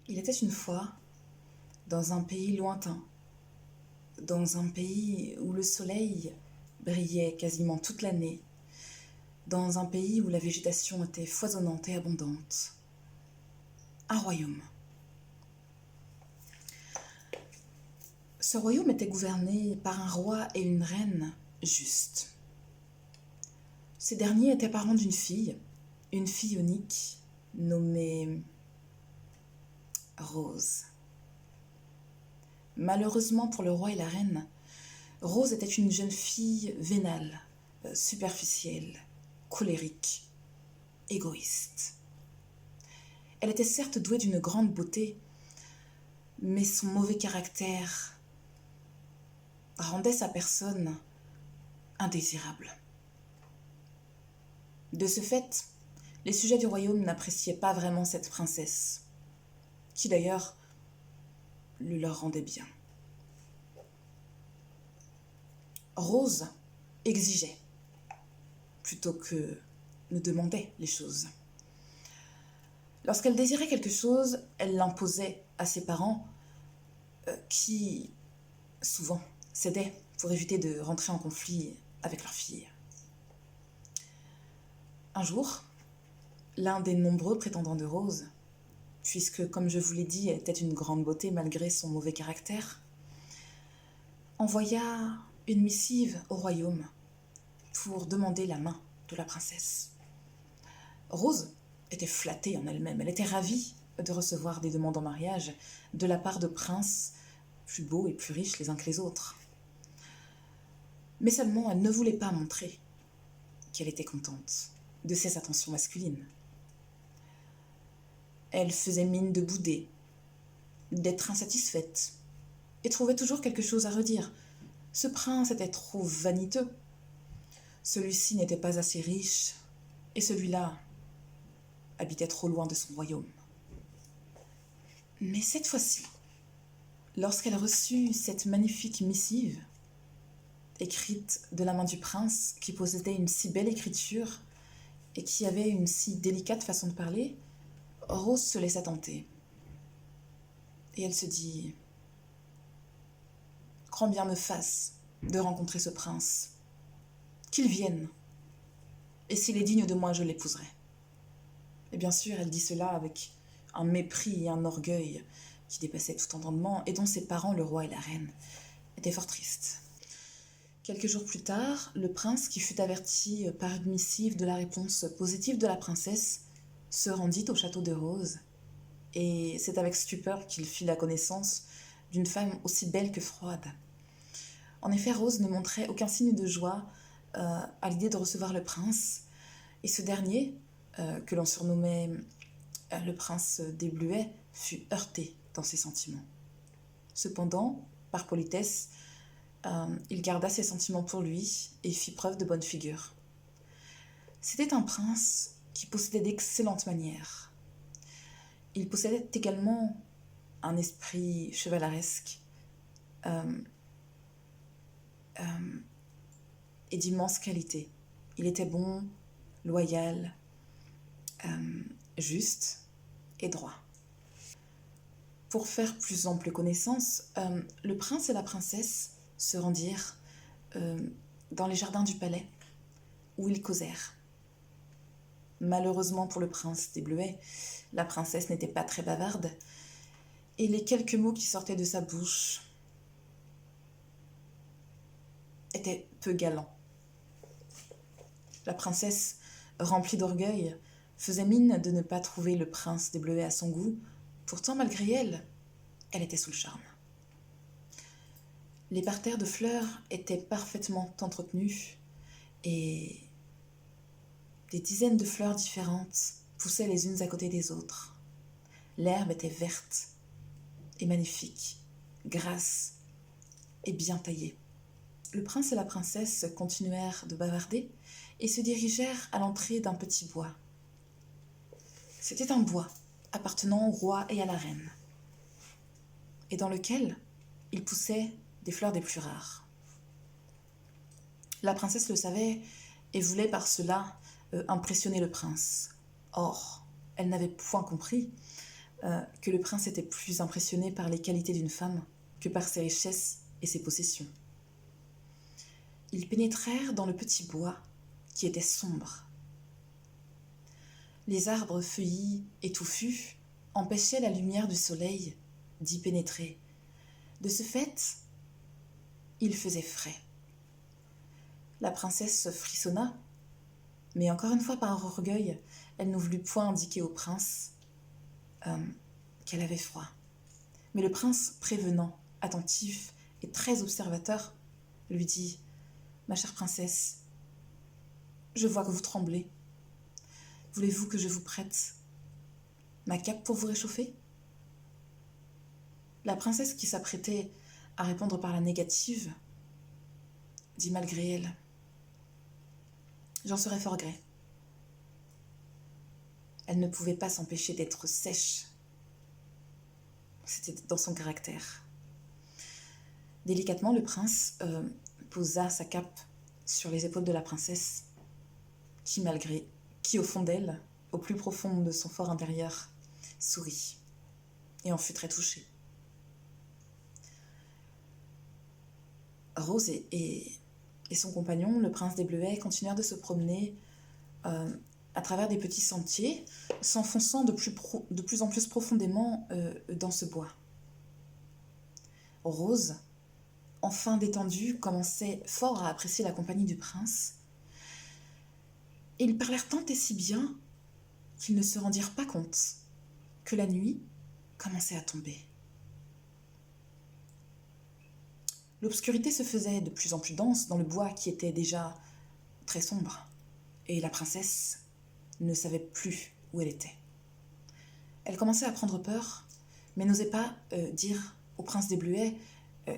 Il était une fois, dans un pays lointain, dans un pays où le soleil brillait quasiment toute l'année, dans un pays où la végétation était foisonnante et abondante, un royaume. Ce royaume était gouverné par un roi et une reine justes. Ces derniers étaient parents d'une fille unique, nommée Rose. Malheureusement pour le roi et la reine, Rose était une jeune fille vénale, superficielle, colérique, égoïste. Elle était certes douée d'une grande beauté, mais son mauvais caractère rendait sa personne indésirable. De ce fait, les sujets du royaume n'appréciaient pas vraiment cette princesse, qui d'ailleurs le leur rendait bien. Rose exigeait plutôt que ne demandait les choses. Lorsqu'elle désirait quelque chose, elle l'imposait à ses parents qui, souvent, cédaient pour éviter de rentrer en conflit avec leur fille. Un jour, l'un des nombreux prétendants de Rose, puisque, comme je vous l'ai dit, elle était une grande beauté malgré son mauvais caractère, envoya une missive au royaume pour demander la main de la princesse. Rose était flattée en elle-même, elle était ravie de recevoir des demandes en mariage de la part de princes plus beaux et plus riches les uns que les autres. Mais seulement, elle ne voulait pas montrer qu'elle était contente de ses attentions masculines. Elle faisait mine de bouder, d'être insatisfaite, et trouvait toujours quelque chose à redire. Ce prince était trop vaniteux, celui-ci n'était pas assez riche, et celui-là habitait trop loin de son royaume. Mais cette fois-ci, lorsqu'elle reçut cette magnifique missive, écrite de la main du prince, qui possédait une si belle écriture et qui avait une si délicate façon de parler, Rose se laissa tenter. Et elle se dit « Grand bien me fasse de rencontrer ce prince. Qu'il vienne. Et s'il est digne de moi, je l'épouserai. » Et bien sûr, elle dit cela avec un mépris et un orgueil qui dépassaient tout entendement et dont ses parents, le roi et la reine, étaient fort tristes. Quelques jours plus tard, le prince, qui fut averti par une missive de la réponse positive de la princesse, se rendit au château de Rose, et c'est avec stupeur qu'il fit la connaissance d'une femme aussi belle que froide. En effet, Rose ne montrait aucun signe de joie à l'idée de recevoir le prince, et ce dernier, que l'on surnommait le prince des Bleuets, fut heurté dans ses sentiments. Cependant, par politesse, il garda ses sentiments pour lui et fit preuve de bonne figure. C'était un prince qui possédait d'excellentes manières. Il possédait également un esprit chevaleresque et d'immenses qualités. Il était bon, loyal, juste et droit. Pour faire plus ample connaissance, le prince et la princesse se rendirent dans les jardins du palais, où ils causèrent. Malheureusement pour le prince des Bleuets, la princesse n'était pas très bavarde, et les quelques mots qui sortaient de sa bouche étaient peu galants. La princesse, remplie d'orgueil, faisait mine de ne pas trouver le prince des Bleuets à son goût. Pourtant, malgré elle, elle était sous le charme. Les parterres de fleurs étaient parfaitement entretenus et des dizaines de fleurs différentes poussaient les unes à côté des autres. L'herbe était verte et magnifique, grasse et bien taillée. Le prince et la princesse continuèrent de bavarder et se dirigèrent à l'entrée d'un petit bois. C'était un bois appartenant au roi et à la reine, et dans lequel il poussait des fleurs des plus rares. La princesse le savait et voulait par cela impressionner le prince. Or, elle n'avait point compris que le prince était plus impressionné par les qualités d'une femme que par ses richesses et ses possessions. Ils pénétrèrent dans le petit bois qui était sombre. Les arbres feuillis et touffus empêchaient la lumière du soleil d'y pénétrer. De ce fait, il faisait frais. La princesse frissonna, mais encore une fois par orgueil, elle ne voulut point indiquer au prince qu'elle avait froid. Mais le prince, prévenant, attentif et très observateur, lui dit « Ma chère princesse, je vois que vous tremblez. Voulez-vous que je vous prête ma cape pour vous réchauffer ?» La princesse, qui s'apprêtait à répondre par la négative, dit malgré elle « J'en serais fort gré. » Elle ne pouvait pas s'empêcher d'être sèche. C'était dans son caractère. Délicatement, le prince posa sa cape sur les épaules de la princesse, qui au fond d'elle, au plus profond de son fort intérieur, sourit et en fut très touchée. Rose et son compagnon, le prince des Bleuets, continuèrent de se promener à travers des petits sentiers, s'enfonçant de plus en plus profondément dans ce bois. Rose, enfin détendue, commençait fort à apprécier la compagnie du prince. Et ils parlèrent tant et si bien qu'ils ne se rendirent pas compte que la nuit commençait à tomber. L'obscurité se faisait de plus en plus dense dans le bois qui était déjà très sombre, et la princesse ne savait plus où elle était. Elle commençait à prendre peur, mais n'osait pas dire au prince des Bleuets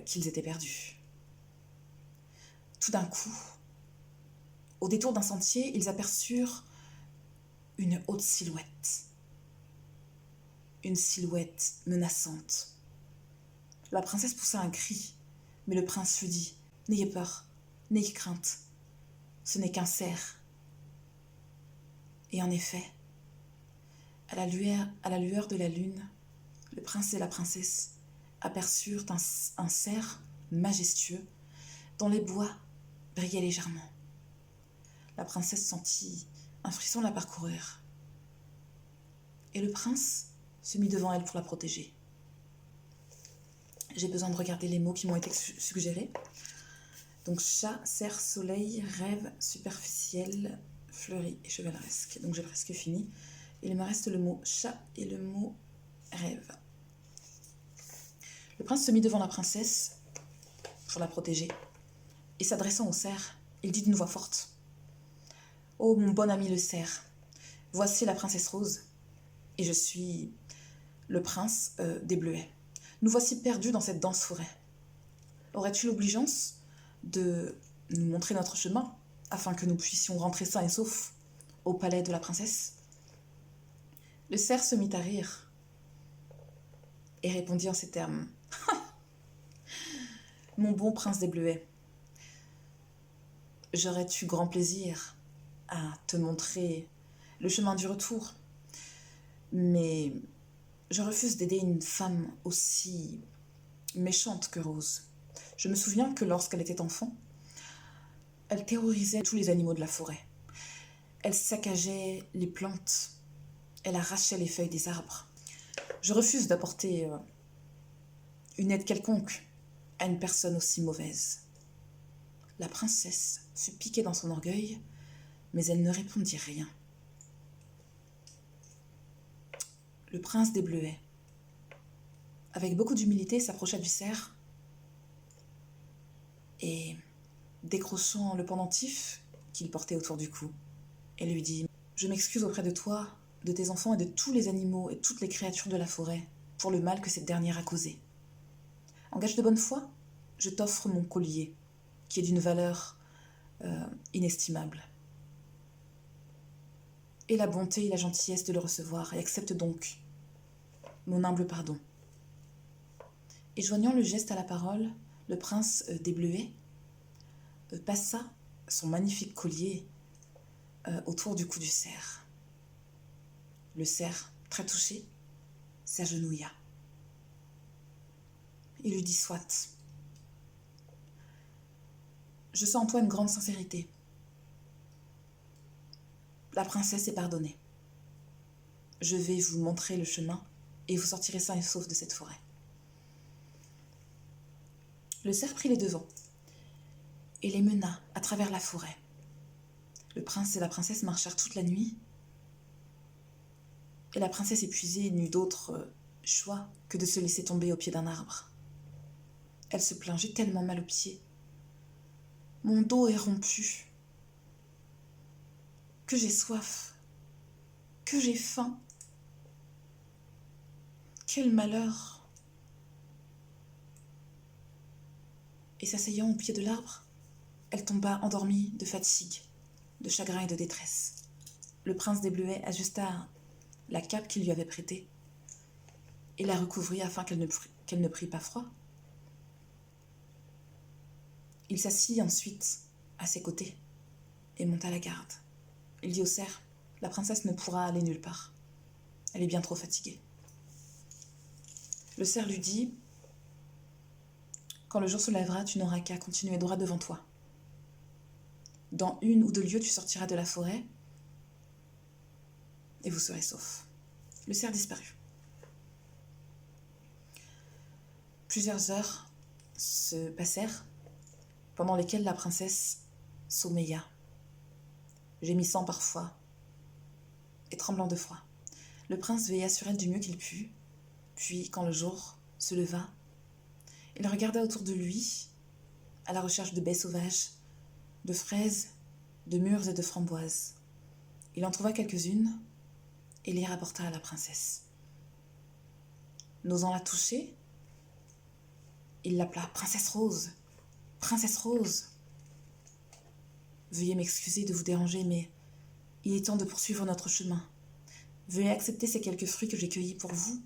qu'ils étaient perdus. Tout d'un coup, au détour d'un sentier, ils aperçurent une haute silhouette. Une silhouette menaçante. La princesse poussa un cri, mais le prince lui dit « N'ayez peur, n'ayez crainte, ce n'est qu'un cerf. » Et en effet, à la lueur de la lune, le prince et la princesse aperçurent un cerf majestueux dont les bois brillaient légèrement. La princesse sentit un frisson la parcourir. Et le prince se mit devant elle pour la protéger. J'ai besoin de regarder les mots qui m'ont été suggérés. Donc chat, cerf, soleil, rêve, superficiel, fleuri et chevaleresque. Donc j'ai presque fini. Il me reste le mot chat et le mot rêve. Le prince se mit devant la princesse pour la protéger. Et s'adressant au cerf, il dit d'une voix forte « Oh mon bon ami le cerf, voici la princesse Rose, et je suis le prince des Bleuets. Nous voici perdus dans cette dense forêt. Aurais-tu l'obligeance de nous montrer notre chemin, afin que nous puissions rentrer sains et saufs au palais de la princesse ?» Le cerf se mit à rire et répondit en ces termes « Mon bon prince des Bleuets, j'aurais eu grand plaisir à te montrer le chemin du retour, mais je refuse d'aider une femme aussi méchante que Rose. Je me souviens que lorsqu'elle était enfant, elle terrorisait tous les animaux de la forêt. Elle saccageait les plantes, elle arrachait les feuilles des arbres. Je refuse d'apporter une aide quelconque à une personne aussi mauvaise. » La princesse fut piquée dans son orgueil, mais elle ne répondit rien. Le prince des Bleuets, avec beaucoup d'humilité, s'approcha du cerf et, décrochant le pendentif qu'il portait autour du cou, elle lui dit « Je m'excuse auprès de toi, de tes enfants et de tous les animaux et toutes les créatures de la forêt pour le mal que cette dernière a causé. En gage de bonne foi, je t'offre mon collier, qui est d'une valeur inestimable. Aie la bonté et la gentillesse de le recevoir et accepte donc mon humble pardon. » Et joignant le geste à la parole, le prince des Bleuets passa son magnifique collier autour du cou du cerf. Le cerf, très touché, s'agenouilla. Il lui dit « Soit. Je sens en toi une grande sincérité. La princesse est pardonnée. Je vais vous montrer le chemin et vous sortirez sains et saufs de cette forêt. » Le cerf prit les devants et les mena à travers la forêt. Le prince et la princesse marchèrent toute la nuit et la princesse épuisée n'eut d'autre choix que de se laisser tomber au pied d'un arbre. Elle se plaint, j'ai tellement mal aux pieds. Mon dos est rompu. Que j'ai soif. Que j'ai faim. Quel malheur. Et s'asseyant au pied de l'arbre, elle tomba endormie de fatigue, de chagrin et de détresse. Le prince des Bleuets ajusta la cape qu'il lui avait prêtée et la recouvrit afin qu'elle ne prît pas froid. Il s'assit ensuite à ses côtés et monta la garde. Il dit au cerf, « La princesse ne pourra aller nulle part. Elle est bien trop fatiguée. » Le cerf lui dit, « Quand le jour se lèvera, tu n'auras qu'à continuer droit devant toi. Dans 1 ou 2 lieues, tu sortiras de la forêt et vous serez sauf. » Le cerf disparut. Plusieurs heures se passèrent, pendant lesquelles la princesse sommeilla, gémissant parfois et tremblant de froid. Le prince veilla sur elle du mieux qu'il put, puis, quand le jour se leva, il regarda autour de lui, à la recherche de baies sauvages, de fraises, de mûres et de framboises. Il en trouva quelques-unes et les rapporta à la princesse. N'osant la toucher, il l'appela « Princesse Rose, Princesse Rose. Veuillez m'excuser de vous déranger, mais il est temps de poursuivre notre chemin. Veuillez accepter ces quelques fruits que j'ai cueillis pour vous,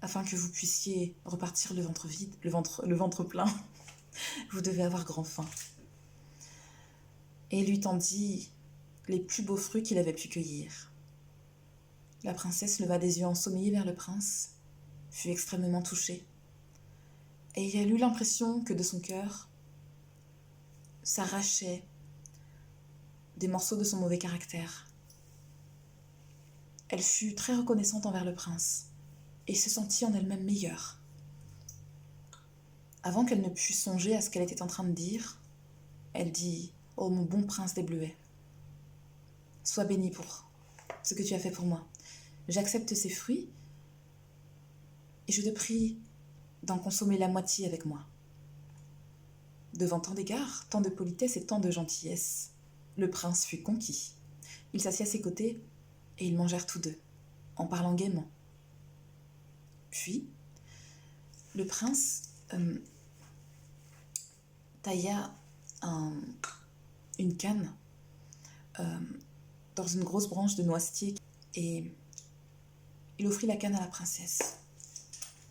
afin que vous puissiez repartir le ventre vide, le ventre plein. Vous devez avoir grand faim. » Et il lui tendit les plus beaux fruits qu'il avait pu cueillir. La princesse leva des yeux ensommeillés vers le prince, fut extrêmement touchée, et elle eut l'impression que de son cœur s'arrachaient des morceaux de son mauvais caractère. Elle fut très reconnaissante envers le prince et se sentit en elle-même meilleure. Avant qu'elle ne pût songer à ce qu'elle était en train de dire, elle dit « Oh mon bon prince des Bleuets, sois béni pour ce que tu as fait pour moi. J'accepte ces fruits et je te prie d'en consommer la moitié avec moi. » Devant tant d'égards, tant de politesse et tant de gentillesse, le prince fut conquis. Il s'assit à ses côtés et ils mangèrent tous deux, en parlant gaiement. Puis, le prince tailla une canne dans une grosse branche de noisetier et il offrit la canne à la princesse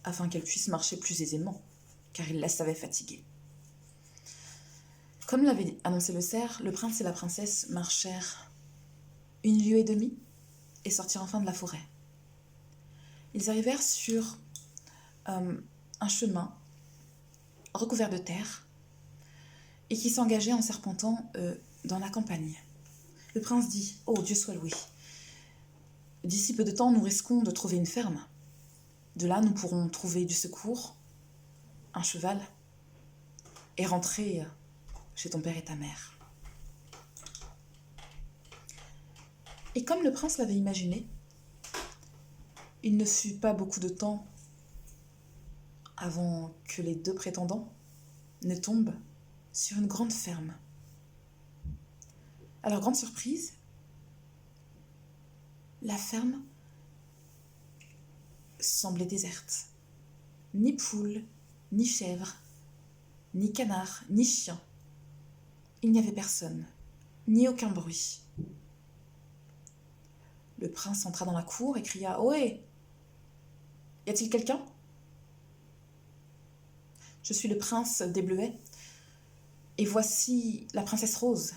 afin qu'elle puisse marcher plus aisément, car il la savait fatiguée. Comme l'avait annoncé le cerf, le prince et la princesse marchèrent 1 lieue et demie et sortirent enfin de la forêt. Ils arrivèrent sur un chemin recouvert de terre et qui s'engageait en serpentant dans la campagne. Le prince dit « Oh, Dieu soit loué. D'ici peu de temps, nous risquons de trouver une ferme. De là, nous pourrons trouver du secours, un cheval, et rentrer chez ton père et ta mère. » Et comme le prince l'avait imaginé, il ne fut pas beaucoup de temps avant que les 2 prétendants ne tombent sur une grande ferme. À leur grande surprise, la ferme semblait déserte. Ni poules, ni chèvres, ni canards, ni chiens. Il n'y avait personne, ni aucun bruit. Le prince entra dans la cour et cria « Ohé ! Y a-t-il quelqu'un ? Je suis le prince des Bleuets, et voici la princesse Rose.